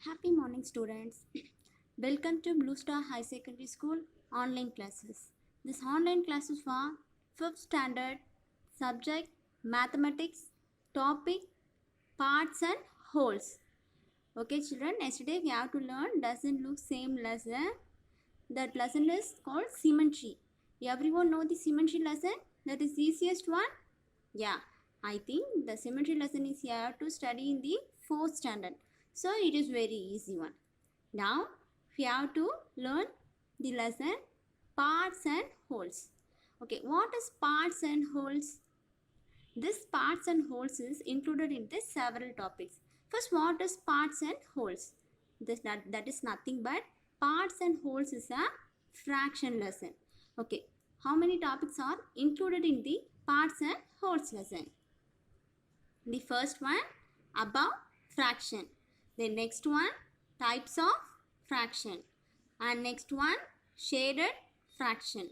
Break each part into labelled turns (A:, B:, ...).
A: Happy morning, students. Welcome to Blue Star High Secondary School online classes. This online class is for 5th standard, subject mathematics, topic parts and wholes. Okay, children, yesterday we have to learn doesn't look same lesson. That lesson is called symmetry. Everyone know the symmetry lesson? That is easiest one? Yeah, I think the symmetry lesson is here to study in the 4th standard. So it is very easy one. Now we have to learn the lesson parts and wholes. Okay, what is parts and wholes? This parts and wholes is included in the several topics. First, what is parts and wholes? That is nothing but parts and wholes is a fraction lesson. Okay, how many topics are included in the parts and wholes lesson? The first one above fraction. The next one types of fraction. And next one shaded fraction.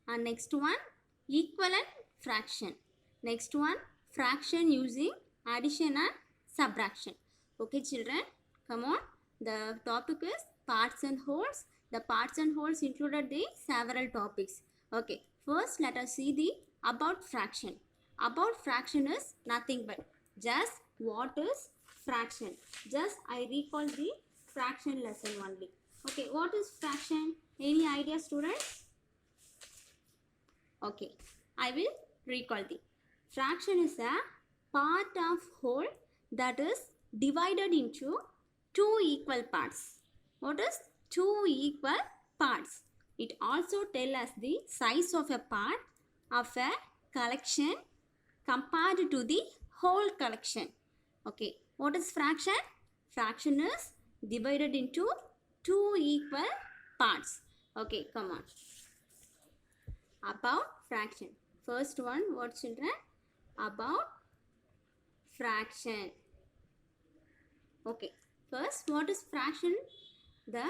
A: And next one equivalent fraction. Next one fraction using addition and subtraction. Okay children, come on. The topic is parts and wholes. The parts and wholes included the several topics. Okay, first let us see the about fraction. About fraction is nothing but just what is fraction. Just I recall the fraction lesson only. Okay, what is fraction? Any idea, students? Okay, I will recall the fraction is a part of whole that is divided into two equal parts. What is two equal parts? It also tells us the size of a part of a collection compared to the whole collection. Okay, what is fraction? Fraction is divided into two equal parts. Okay, come on. About fraction. First one, what children? About fraction. Okay, first what is fraction? The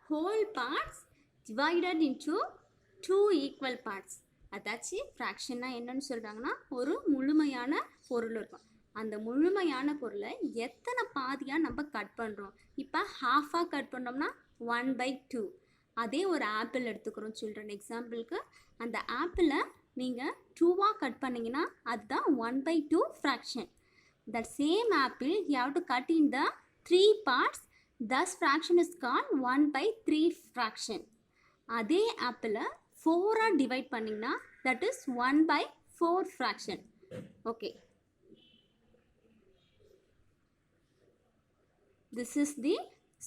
A: whole parts divided into two equal parts. அதாச்சு ஃப்ராக்ஷன்னா என்னன்னு சொல்கிறாங்கன்னா ஒரு முழுமையான பொருள் இருக்கும். அந்த முழுமையான பொருளை எத்தனை பாதியாக நம்ம கட் பண்ணுறோம். இப்போ ஹாஃபாக கட் பண்ணோம்னா 1/2. அதே ஒரு ஆப்பிள் எடுத்துக்கிறோம் சில்ட்ரன் எக்ஸாம்பிளுக்கு. அந்த ஆப்பிளை நீங்கள் 2வாக கட் பண்ணிங்கன்னா அதுதான் 1/2 fraction. That same apple you have to cut in the 3 parts. Thus fraction is called 1/3 fraction. அதே ஆப்பிளை 4ஆக டிவைட் பண்ணிங்கன்னா that is 1/4 fraction. Okay. This is the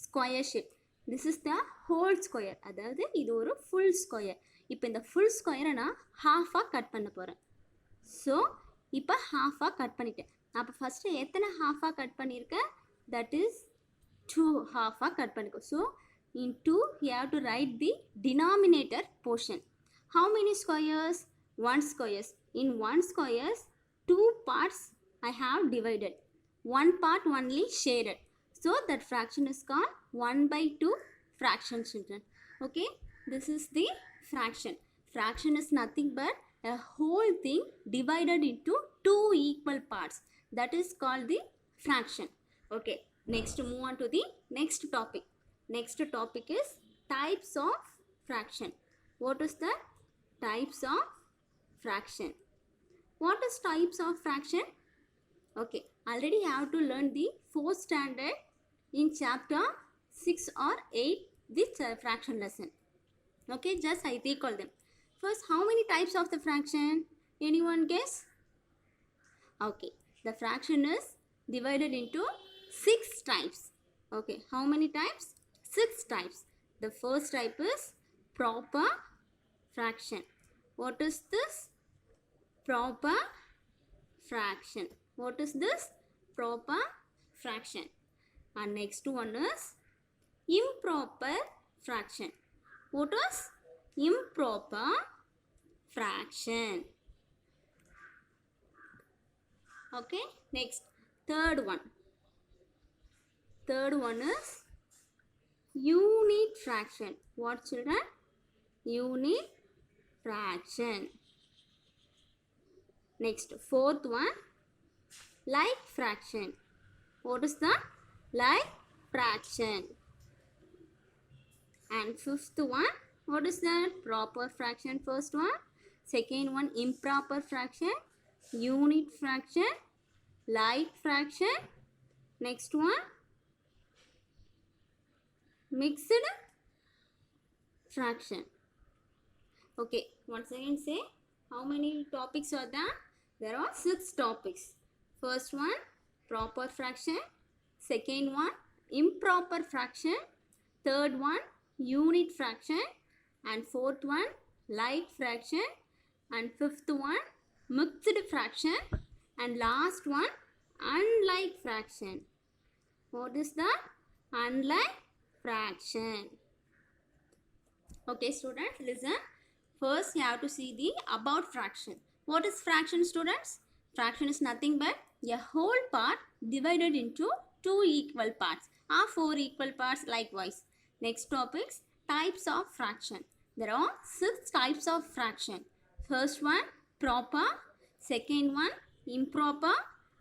A: square shape. This is the whole square. அதாவது இது ஒரு full square. இப்போ இந்த full square நான் half-ஆக cut பண்ண போகிறேன். ஸோ இப்போ half-ஆக கட் பண்ணிட்டேன். அப்போ ஃபஸ்ட்டு எத்தனை half-ஆக கட் பண்ணியிருக்கேன்? That is 2 half-ஆக கட் பண்ணிக்கோ. So in 2 you have to write the denominator portion. How many squares? 1 squares. In 1 squares 2 parts I have divided. 1 part only shaded. So that fraction is called 1/2 fraction children. Okay, this is the fraction. Fraction is nothing but a whole thing divided into two equal parts. That is called the fraction. Okay, next move on to the next topic. Next topic is types of fraction. What is the types of fraction? What is types of fraction? Okay, already have to learn the 4th standard in chapter 6 or 8 this fraction lesson. Okay, just I recall them. First, how many types of the fraction? Anyone guess? Okay, the fraction is divided into 6 types. Okay, how many types? 6 types. The first type is proper fraction. What is this? Proper fraction. What is this? Proper fraction. And next one is improper fraction. What is improper fraction? Okay, next third one. Third one is unit fraction. What children? Unit fraction. Next fourth one like fraction. What is the like fraction. And fifth one, what is that? Proper fraction, first one. Second one, improper fraction, unit fraction, like fraction. Next one, mixed fraction. Okay, once again say, how many topics are there? There are 6 topics. First one, proper fraction. Second one, improper fraction. Third one, unit fraction. And fourth one, like fraction. And fifth one, mixed fraction. And last one, unlike fraction. What is that? Unlike fraction. Okay, students, listen. First, you have to see the about fraction. What is fraction, students? Fraction is nothing but a whole part divided into 2 equal parts or 4 equal parts likewise. Next topics, types of fraction. There are 6 types of fraction. First one, proper. Second one, improper.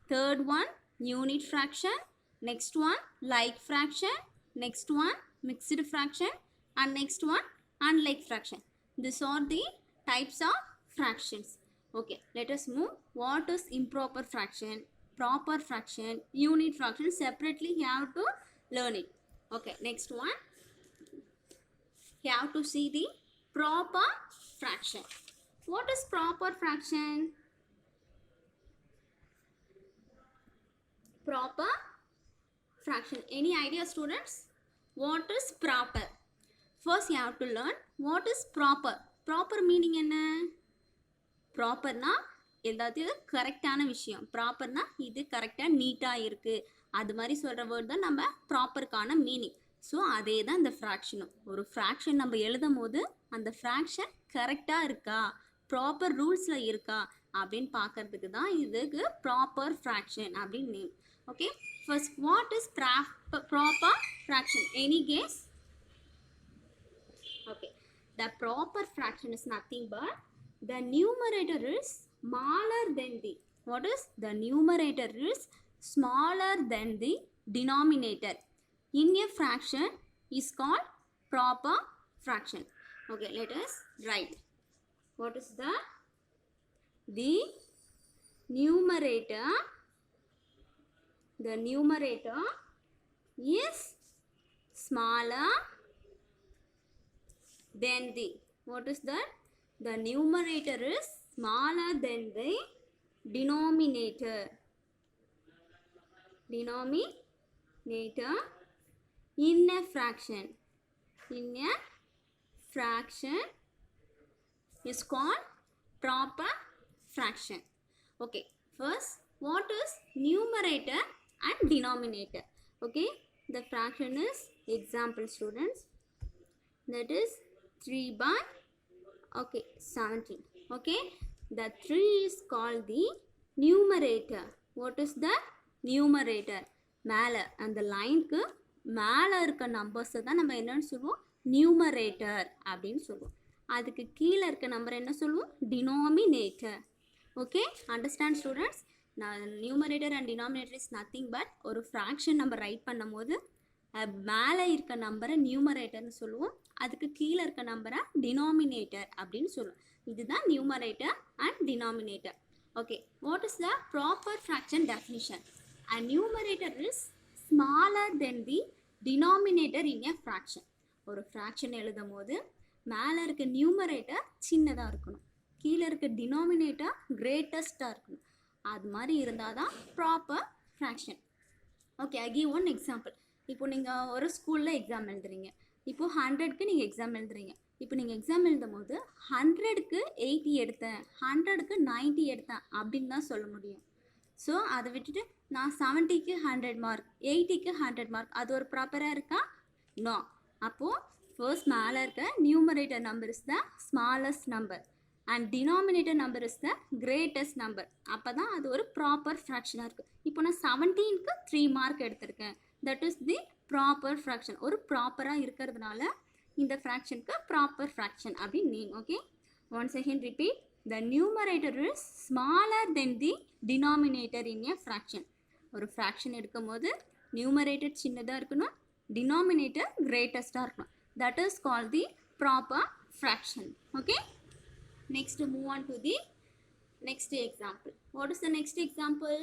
A: Third one, unit fraction. Next one, like fraction. Next one, mixed fraction. And next one, unlike fraction. These are the types of fractions. Okay, let us move. What is improper fraction, proper fraction, unit fraction? Separately you have to learn it. Okay, next one, you have to see the proper fraction. What is proper fraction? Proper fraction. Any idea, students? What is proper? First you have to learn what is proper. Proper meaning என்ன? ப்ராப்பர்னா ஏதாவது கரெக்டான விஷயம். ப்ராப்பர்னா இது கரெக்டாக நீட்டாக இருக்குது, அது மாதிரி சொல்கிற வேர்ட் தான் நம்ம ப்ராப்பருக்கான மீனிங். ஸோ அதே தான் இந்த ஃப்ராக்ஷனும். ஒரு ஃப்ராக்ஷன் நம்ம எழுதும் போது அந்த ஃப்ராக்ஷன் கரெக்டாக இருக்கா, ப்ராப்பர் ரூல்ஸில் இருக்கா அப்படின்னு பார்க்கறதுக்கு தான் இதுக்கு ப்ராப்பர் ஃப்ராக்ஷன் அப்படின்னு name. Okay, first what is proper fraction? Any guess? Okay, the proper fraction is nothing but the numerator is smaller than the, what is the numerator is smaller than the denominator in a fraction is called proper fraction. Okay, let us write. What is the numerator is smaller than the, what is that? The numerator is smaller than the denominator. Denominator in a fraction. In a fraction is called proper fraction. Okay, first what is numerator and denominator? Okay, the fraction is, example students, that is 3 by 17. Okay, the 3 is called the numerator. What is the numerator? மேலே அந்த லைனுக்கு மேலே இருக்க நம்பர்ஸை தான் நம்ம என்னன்னு சொல்லுவோம்? நியூமரேட்டர் அப்படின்னு சொல்லுவோம். அதுக்கு கீழே இருக்க நம்பர் என்ன சொல்லுவோம்? டினாமினேட்டர். Okay, understand students? நான் numerator and denominator is nothing but ஒரு ஃப்ராக்ஷன் நம்ம ரைட் பண்ணும் போது மேலே இருக்க நம்பரை நியூமரேட்டர்னு சொல்லுவோம், அதுக்கு கீழே இருக்க நம்பரை டினாமினேட்டர் அப்படின்னு சொல்லுவோம். இதுதான் numerator and denominator. Okay, what is the proper fraction definition? A numerator is smaller than the denominator in a fraction. ஒரு ஃப்ராக்ஷன் எழுதும் போது மேலே இருக்க நியூமரேட்டர் சின்னதாக இருக்கணும், கீழே இருக்க டினாமினேட்டர் கிரேட்டஸ்ட்டாக இருக்கணும். அது மாதிரி இருந்தால் தான் proper fraction. Okay, I give one example. இப்போ நீங்கள் ஒரு ஸ்கூலில் எக்ஸாம் எழுதுறீங்க. இப்போது 100க்கு நீங்கள் எக்ஸாம் எழுதுறீங்க. இப்போ நீங்கள் எக்ஸாம் எழுதும் போது 100க்கு 80 எடுத்தேன், 100க்கு 90 எடுத்தேன் அப்படின்னு தான் சொல்ல முடியும். ஸோ அதை விட்டுட்டு நான் 70க்கு 100 மார்க், 80க்கு 100 மார்க், அது ஒரு ப்ராப்பராக இருக்கா? நோ. அப்போது ஃபர்ஸ்ட் மேலே இருக்க numerator number is the smallest number and denominator number is the greatest number. அப்போ தான் அது ஒரு ப்ராப்பர் ஃப்ராக்ஷனாக இருக்குது. இப்போ நான் 17க்கு 3 மார்க் எடுத்திருக்கேன், that is the proper fraction. ஒரு ப்ராப்பராக இருக்கிறதுனால இந்த ஃப்ராக்ஷனுக்கு ப்ராப்பர் ஃப்ராக்ஷன் அப்படின்னு name. Okay, once again repeat. The numerator is smaller than the denominator in a fraction. ஒரு fraction எடுக்கும் போது numerator சின்னதாக இருக்கணும், denominator greatest-ஆக இருக்கணும். That is called the proper fraction. Okay. Next, move on to the next example. What is the next example?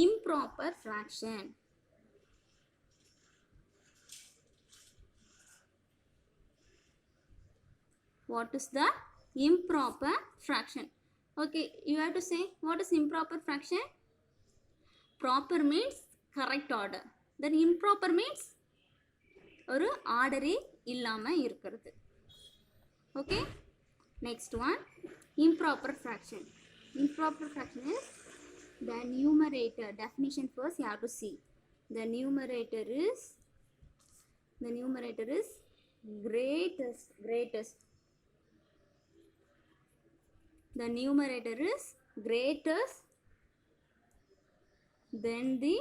A: Improper fraction. What is the improper fraction? Okay, you have to say what is improper fraction. Proper means correct order, then improper means ஒரு ஆர்டரே இல்லாமல் இருக்கிறது. Okay, next one, improper fraction. Improper fraction is the numerator. Definition first you have to see. The numerator is greatest. The numerator is greatest than the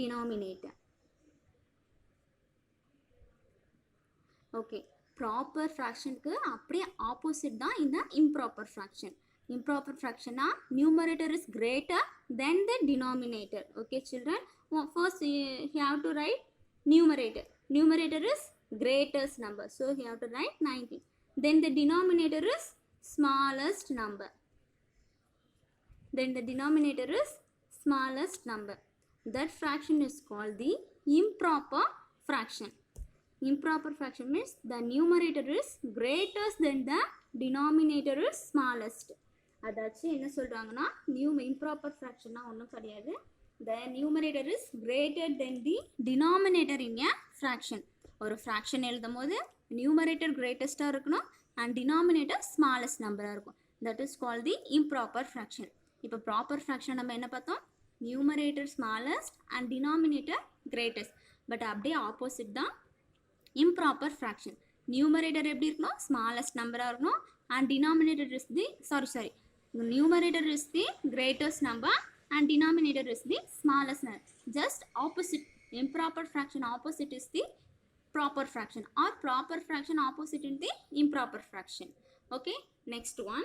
A: denominator. Okay, proper fraction க்கு அப்படியே opposite தான் இந்த improper fraction. Improper fraction na numerator is greater than the denominator. Okay children, first you have to write numerator. Numerator is greatest number, so you have to write 19. Then the denominator is smallest number. Then the denominator is smallest number. That fraction is called the improper fraction. Improper fraction means the numerator is greater than the denominator is smallest. அதாச்சு என்ன சொல்கிறாங்கன்னா improper fractionனா ஒன்றும் கிடையாது. The numerator is greater than the denominator in a fraction. ஒரு fraction எழுதும் போது numerator greatest-ஆக இருக்கணும் and denominator smallest number-ஆக இருக்கும். That is called the improper fraction. இப்போ proper fraction நம்ம என்ன பார்த்தோம்? Numerator smallest and denominator greatest. But அப்படியே opposite தான் improper fraction. Numerator எப்படி இருக்கணும்? Smallest number-ஆக இருக்கணும் and denominator is the numerator is the greatest number and denominator is the smallest number. Just opposite. Improper fraction opposite is the proper fraction, or proper fraction opposite in the improper fraction. Okay, next one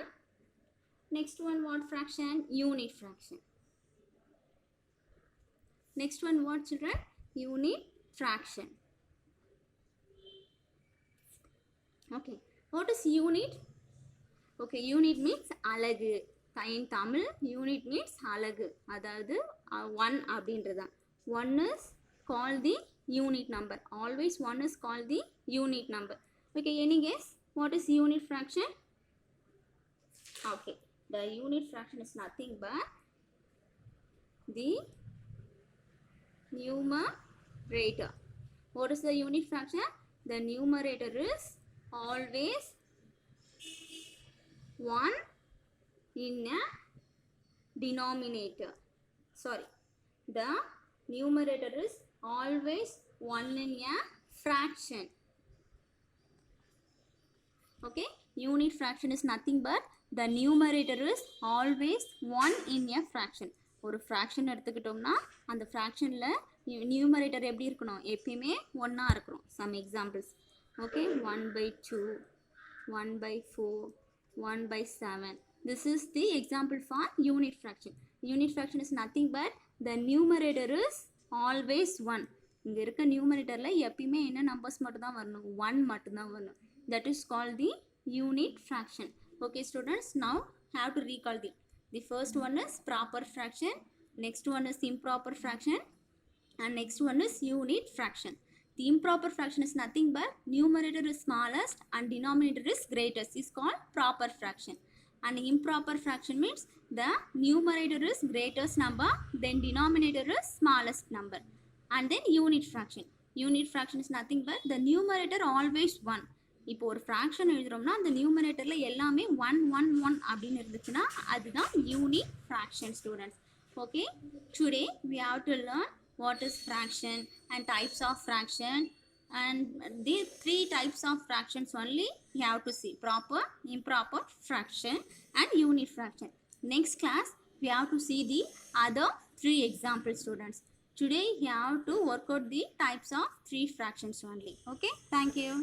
A: what fraction? Unit fraction. Next one what children? Unit fraction. Okay, what is unit? Okay, unit means அலகு. in Tamil unit means அலகு, அதாவது 1 அப்படின்றதான். 1 is called the unit number. Always 1 is called the unit number. Okay, any guess what is unit fraction? Okay, the unit fraction is nothing but the numerator. What is the unit fraction? The numerator is always 1 in a denominator. Sorry, the numerator is always 1 in a fraction. Okay, unit fraction is nothing but the numerator is always 1 in a fraction. ஒரு fraction எடுத்துக்கிட்டோம்னா அந்த fractionல numerator எப்படி இருக்கணும்? எப்பயுமே 1-ஆ இருக்கணும். Some examples. Okay, 1/2, 1/4, 1/7. This is the example for unit fraction. Unit fraction is nothing but the numerator is always 1. இங்க இருக்க numeratorல எப்பயுமே என்ன numbers மட்டும் தான் வரணும்? 1 மட்டும் தான் வரணும். That is called the unit fraction. Okay students, now have to recall the first one is proper fraction, next one is improper fraction, and next one is unit fraction. The improper fraction is nothing but numerator is smallest and denominator is greatest, is called proper fraction. And improper fraction means the numerator is greatest number, then denominator is smallest number. And then unit fraction. Unit fraction is nothing but the numerator always 1. இப்போ ஒரு fraction எழுதுறோம்னா அந்த numeratorல எல்லாமே 1 1 1 அப்படின்னு இருந்துச்சுன்னா அதுதான் unit fraction students. Okay, today we have to learn what is fraction and types of fraction, and these 3 types of fractions only you have to see: proper, improper fraction and unit fraction. Next class we have to see the other 3 examples students. Today you have to work out the types of 3 fractions only. Okay, thank you.